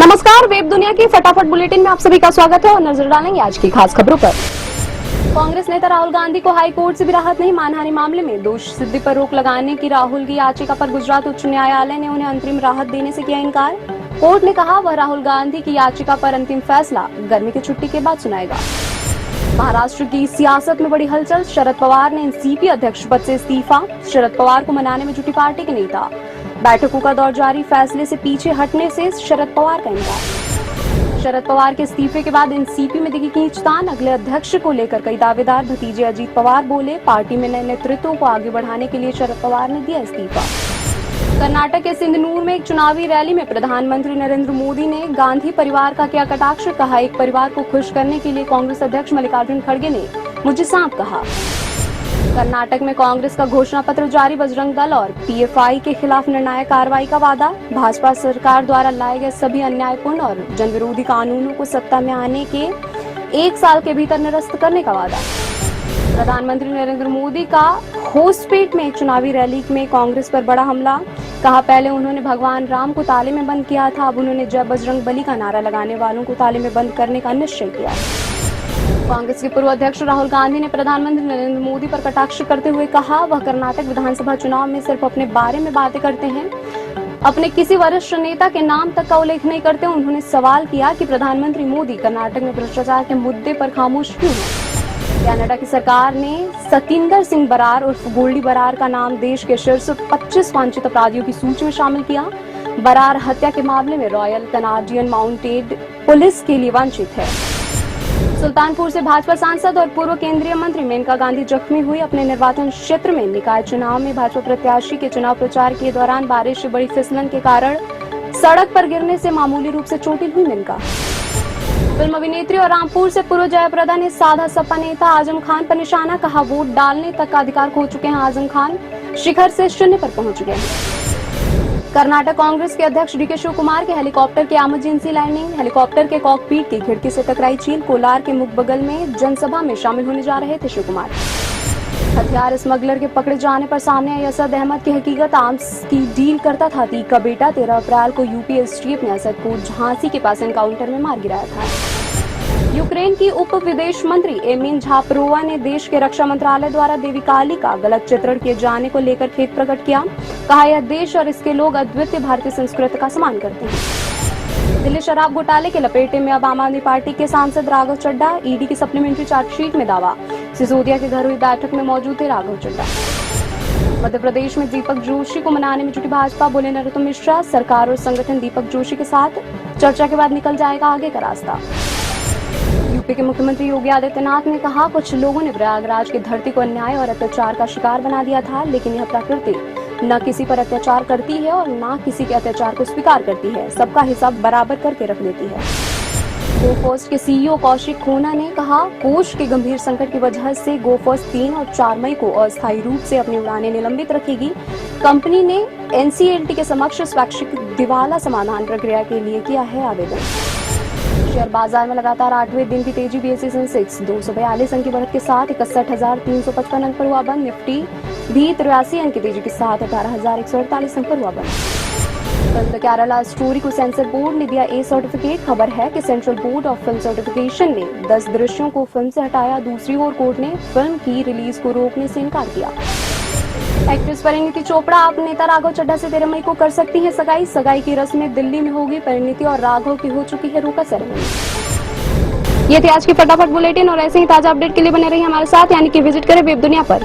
नमस्कार, वेब दुनिया की फटाफट बुलेटिन में आप सभी का स्वागत है और नजर डालेंगे आज की खास खबरों पर। कांग्रेस नेता राहुल गांधी को हाई कोर्ट से भी राहत नहीं। मानहानि मामले में दोष सिद्धि पर रोक लगाने की राहुल की याचिका पर गुजरात उच्च न्यायालय ने उन्हें अंतरिम राहत देने से किया इनकार। कोर्ट ने कहा वह राहुल गांधी की याचिका पर अंतिम फैसला गर्मी की छुट्टी के बाद सुनाएगा। महाराष्ट्र की सियासत में बड़ी हलचल। शरद पवार ने एनसीपी अध्यक्ष पद से इस्तीफा। शरद पवार को मनाने में जुटी पार्टी के नेता। बैठकों का दौर जारी। फैसले से पीछे हटने से शरद पवार का इनकार। शरद पवार के इस्तीफे के बाद एनसीपी में दिखी खींचतान। अगले अध्यक्ष को लेकर कई दावेदार। भतीजे अजीत पवार बोले, पार्टी में नए नेतृत्व को आगे बढ़ाने के लिए शरद पवार ने दिया इस्तीफा। कर्नाटक के सिंधनूर में एक चुनावी रैली में प्रधानमंत्री नरेंद्र मोदी ने गांधी परिवार का किया कटाक्ष। कहा, एक परिवार को खुश करने के लिए कांग्रेस अध्यक्ष मल्लिकार्जुन खड़गे ने मुझे सांप कहा। कर्नाटक में कांग्रेस का घोषणा पत्र जारी। बजरंग दल और पीएफआई के खिलाफ निर्णायक कार्रवाई का वादा। भाजपा सरकार द्वारा लाए गए सभी अन्यायपूर्ण और जनविरोधी कानूनों को सत्ता में आने के 1 साल के भीतर निरस्त करने का वादा। प्रधानमंत्री नरेंद्र मोदी का होसपेट में एक चुनावी रैली में कांग्रेस पर बड़ा हमला। कहा, पहले उन्होंने भगवान राम को ताले में बंद किया था, अब उन्होंने जय बजरंग बली का नारा लगाने वालों को ताले में बंद करने का निश्चय किया। कांग्रेस के पूर्व अध्यक्ष राहुल गांधी ने प्रधानमंत्री नरेंद्र मोदी पर कटाक्ष करते हुए कहा, वह कर्नाटक विधानसभा चुनाव में सिर्फ अपने बारे में बातें करते हैं, अपने किसी वरिष्ठ नेता के नाम तक का उल्लेख नहीं करते। उन्होंने सवाल किया कि प्रधानमंत्री मोदी कर्नाटक में भ्रष्टाचार के मुद्दे पर खामोश क्यों हैं। कनाडा की सरकार ने सतिंदर सिंह बरार उर्फ गोल्डी बरार का नाम देश के शीर्ष 25 वांछित अपराधियों की सूची में शामिल किया। बरार हत्या के मामले में रॉयल कनाडियन माउंटेड पुलिस के लिए वांछित है। सुल्तानपुर से भाजपा सांसद और पूर्व केंद्रीय मंत्री मेनका गांधी जख्मी हुई। अपने निर्वाचन क्षेत्र में निकाय चुनाव में भाजपा प्रत्याशी के चुनाव प्रचार के दौरान बारिश से बड़ी फिसलन के कारण सड़क पर गिरने से मामूली रूप से चोटिल हुई मेनका। फिल्म अभिनेत्री और रामपुर से पूर्व जयप्रदा ने साधा सपा नेता आजम खान पर निशाना। कहा, वोट डालने तक का अधिकार खो चुके हैं आजम खान, शिखर से शून्य पर पहुंच गए हैं। कर्नाटक कांग्रेस के अध्यक्ष डीके शिवकुमार के हेलीकॉप्टर की इमरजेंसी लैंडिंग। हेलीकॉप्टर के कॉकपीट की खिड़की से टकराई चील। कोलार के मुखबगल में जनसभा में शामिल होने जा रहे थे शिवकुमार। हथियार स्मगलर के पकड़े जाने पर सामने आई असद अहमद की हकीकत। आर्म्स की डील करता था तीक का बेटा। 13 अप्रैल को यूपी एसटीएफ ने असद को झांसी के पास एनकाउंटर में मार गिराया था। यूक्रेन की उप विदेश मंत्री एमिन झापरोवा ने देश के रक्षा मंत्रालय द्वारा देवी काली का गलत चित्रण किए जाने को लेकर खेद प्रकट किया। कहा, यह देश और इसके लोग अद्वितीय भारतीय संस्कृति का सम्मान करते हैं। दिल्ली शराब घोटाले के लपेटे में अब आम आदमी पार्टी के सांसद राघव चड्ढा। ईडी की सप्लीमेंट्री चार्जशीट में दावा। सिसोदिया के घर हुई बैठक में मौजूद थे राघव चड्ढा। मध्य प्रदेश में दीपक जोशी को मनाने में जुटी भाजपा। बोले नरोत्तम मिश्रा, सरकार और संगठन दीपक जोशी के साथ चर्चा के बाद निकल जाएगा आगे का रास्ता। यूपी के मुख्यमंत्री योगी आदित्यनाथ ने कहा, कुछ लोगों ने प्रयागराज की धरती को अन्याय और अत्याचार का शिकार बना दिया था, लेकिन यह प्रकृति न किसी पर अत्याचार करती है और न किसी के अत्याचार को स्वीकार करती है, सबका हिसाब बराबर करके रख लेती है। गोफर्स्ट के सीईओ कौशिक खोना ने कहा, कोष के गंभीर संकट की वजह से गोफर्स्ट 3 और 4 मई को अस्थायी रूप से अपनी उड़ानें निलंबित रखेगी। कंपनी ने एनसीएलटी के समक्ष स्वैच्छिक दिवाला समाधान प्रक्रिया के लिए किया है आवेदन। शेयर बाजार में लगातार 8वें दिन भी तेजी। बीएसई सेंसेक्स 242 अंक की बढ़त के साथ 61,355 अंक पर हुआ बंद। निफ्टी भी 83 अंक की तेजी के साथ 18,148 अंक पर हुआ बंद। फिल्म केरला स्टोरी को सेंसर बोर्ड ने दिया ए सर्टिफिकेट। खबर है कि central board of film certification ने 10 दृश्यों को फिल्म से हटाया। दूसरी ओर कोर्ट ने फिल्म की रिलीज को रोकने से इनकार किया। एक्ट्रेस परिणीति चोपड़ा अब नेता राघव चड्ढा से 13 मई को कर सकती है सगाई। सगाई की रस्में दिल्ली में होगी। परिणीति और राघव की हो चुकी है रोका सेरेमनी। ये थी आज की फटाफट बुलेटिन और ऐसे ही ताजा अपडेट के लिए बने रहिए हमारे साथ, यानी कि विजिट करें वेब दुनिया पर।